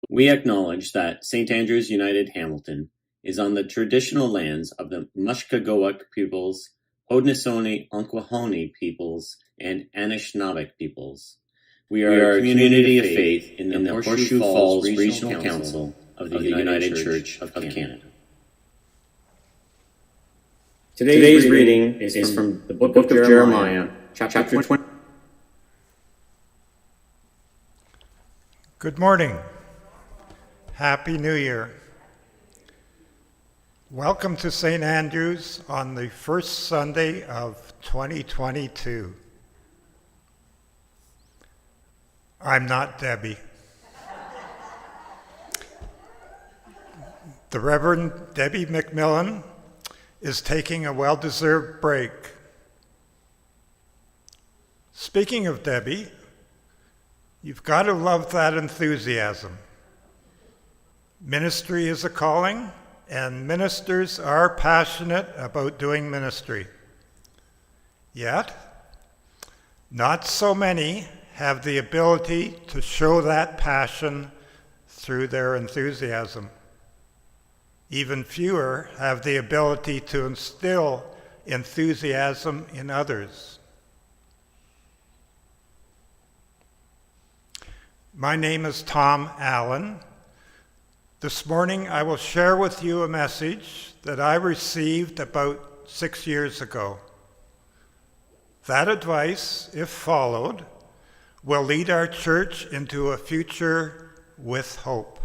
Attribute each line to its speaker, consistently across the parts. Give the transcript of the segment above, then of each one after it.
Speaker 1: We acknowledge that St. Andrew's United Hamilton is on the traditional lands of the Mushkegowuk peoples, Haudenosaunee-Unkawahone peoples, and Anishinaabe peoples. We are a community of faith in the Horseshoe Falls Regional Council of the United Church of Canada. Today's reading is from the book of Jeremiah, chapter 20.
Speaker 2: Good morning. Happy New Year. Welcome to St. Andrew's on the first Sunday of 2022. I'm not Debbie. The Reverend Debbie McMillan is taking a well-deserved break. Speaking of Debbie, you've got to love that enthusiasm. Ministry is a calling, and ministers are passionate about doing ministry. Yet, not so many have the ability to show that passion through their enthusiasm. Even fewer have the ability to instill enthusiasm in others. My name is Tom Allen. This morning I will share with you a message that I received about 6 years ago. That advice, if followed, will lead our church into a future with hope.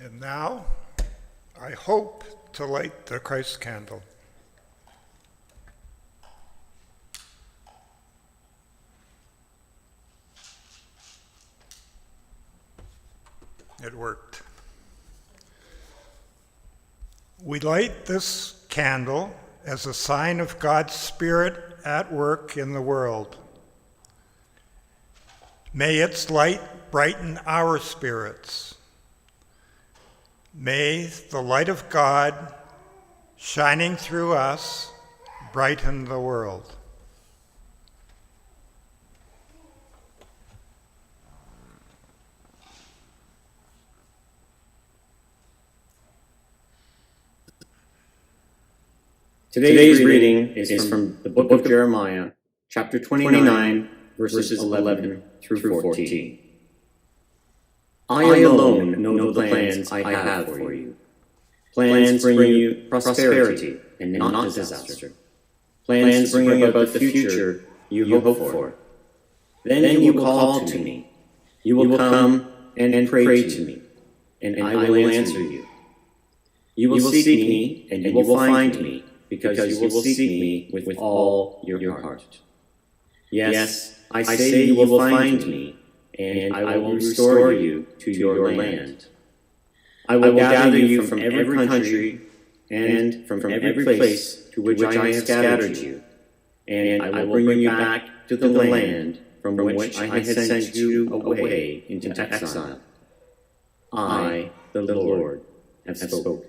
Speaker 2: And now, I hope to light the Christ candle. It worked. We light this candle as a sign of God's Spirit at work in the world. May its light brighten our spirits. May the light of God shining through us brighten the world.
Speaker 1: Today's reading is from the book of Jeremiah, chapter 29, verses 11 through 14. I alone know the plans I have for you. Plans to bring you prosperity and not disaster. Plans to bring about the future you hope for. Then you will call to me. You will come and pray to me, and I will answer you. You will seek me, and you will find me, because you will seek me with all your heart. Yes, I say you will find me, and I will restore you to your land. I will gather you from every country and from every place to which I have scattered you, and I will bring you back to the land from which I had sent you away into exile. I, the Lord, have spoken.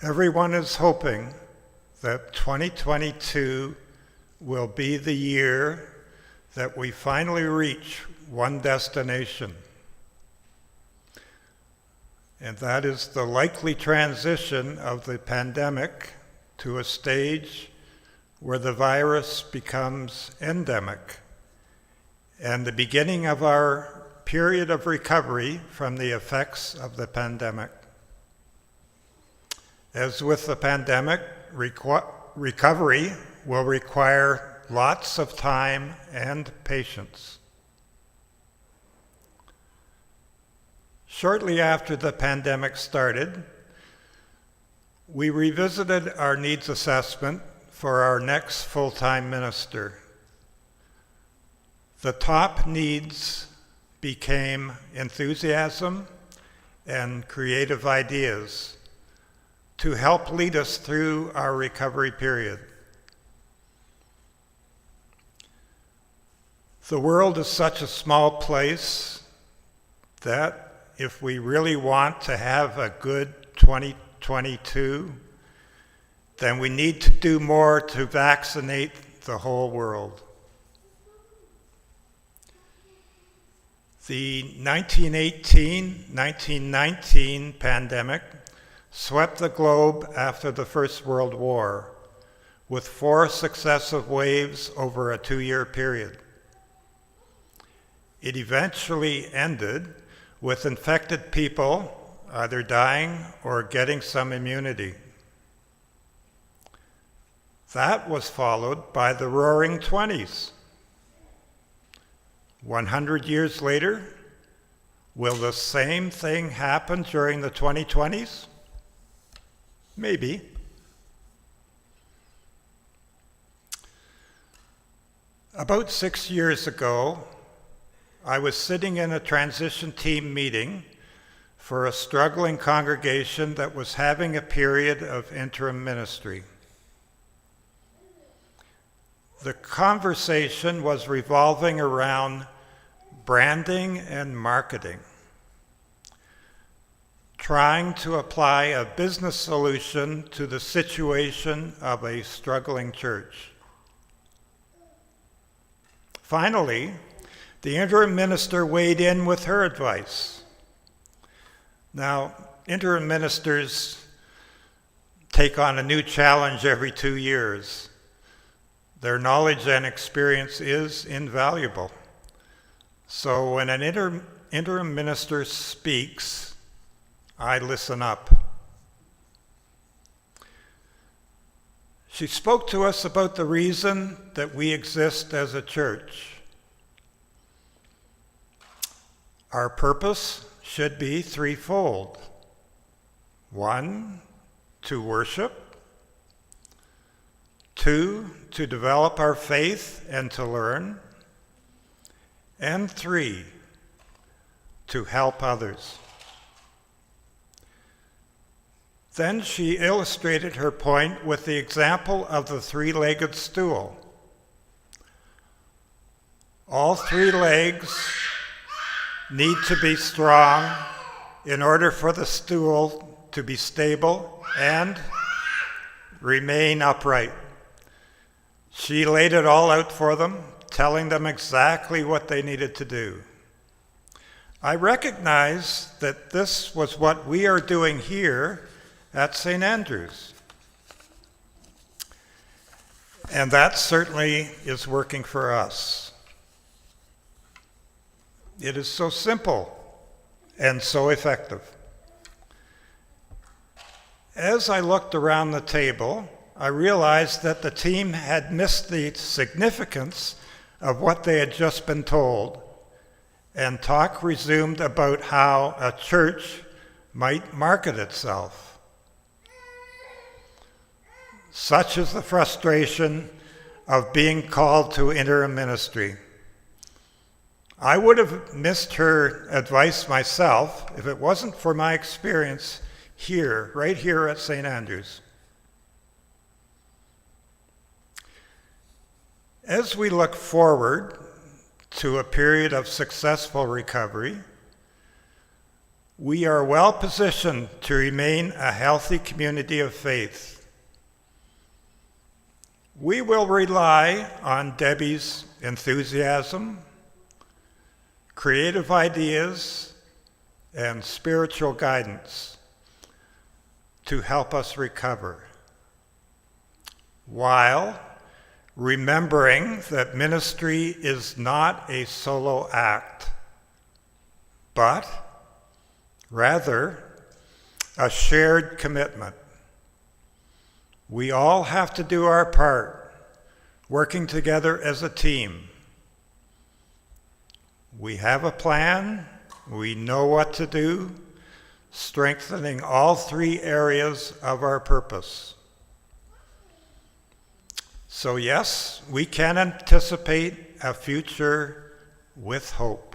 Speaker 2: Everyone is hoping that 2022 will be the year that we finally reach one destination. And that is the likely transition of the pandemic to a stage where the virus becomes endemic, and the beginning of our period of recovery from the effects of the pandemic. As with the pandemic, recovery will require lots of time and patience. Shortly after the pandemic started, we revisited our needs assessment for our next full-time minister. The top needs became enthusiasm and creative ideas to help lead us through our recovery period. The world is such a small place that if we really want to have a good 2022, then we need to do more to vaccinate the whole world. The 1918-1919 pandemic swept the globe after the First World War, with 4 successive waves over a 2-year period. It eventually ended with infected people either dying or getting some immunity. That was followed by the Roaring '20s. 100 years later, will the same thing happen during the 2020s? Maybe. About 6 years ago, I was sitting in a transition team meeting for a struggling congregation that was having a period of interim ministry. The conversation was revolving around branding and marketing, trying to apply a business solution to the situation of a struggling church. Finally, the interim minister weighed in with her advice. Now, interim ministers take on a new challenge every 2 years. Their knowledge and experience is invaluable. So when an interim minister speaks, I listen up. She spoke to us about the reason that we exist as a church. Our purpose should be threefold. 1, to worship. 2, to develop our faith and to learn. And 3, to help others. Then she illustrated her point with the example of the three-legged stool. All 3 legs need to be strong in order for the stool to be stable and remain upright. She laid it all out for them, telling them exactly what they needed to do. I recognize that this was what we are doing here at St. Andrew's. And that certainly is working for us. It is so simple and so effective. As I looked around the table, I realized that the team had missed the significance of what they had just been told, and talk resumed about how a church might market itself. Such is the frustration of being called to interim ministry. I would have missed her advice myself if it wasn't for my experience here, right here at St. Andrew's. As we look forward to a period of successful recovery, we are well positioned to remain a healthy community of faith. We will rely on Debbie's enthusiasm, creative ideas, and spiritual guidance to help us recover, while remembering that ministry is not a solo act, but rather a shared commitment. We all have to do our part, working together as a team. We have a plan, we know what to do, strengthening all 3 areas of our purpose. So yes, we can anticipate a future with hope.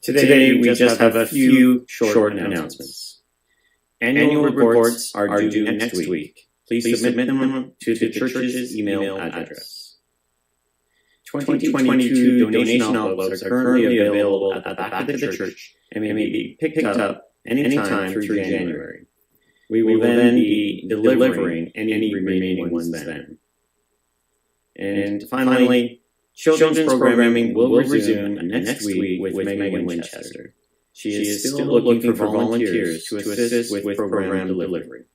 Speaker 1: Today we just have a few short announcements. Annual reports are due next week. Please submit them to the church's email address. 2022 donation envelopes are currently available at the back of the church and may be picked up anytime through January. We will then be delivering any remaining ones then. And finally, children's programming will resume next week with Megan Winchester. She is still looking for volunteers to assist with program delivery.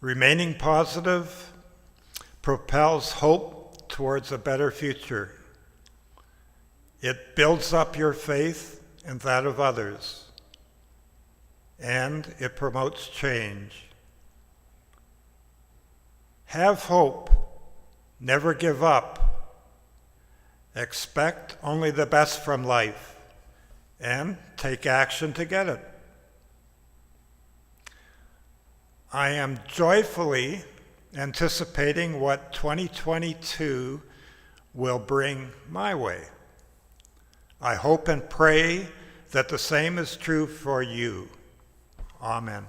Speaker 2: Remaining positive propels hope towards a better future. It builds up your faith and that of others, and it promotes change. Have hope, never give up. Expect only the best from life, and take action to get it. I am joyfully anticipating what 2022 will bring my way. I hope and pray that the same is true for you. Amen.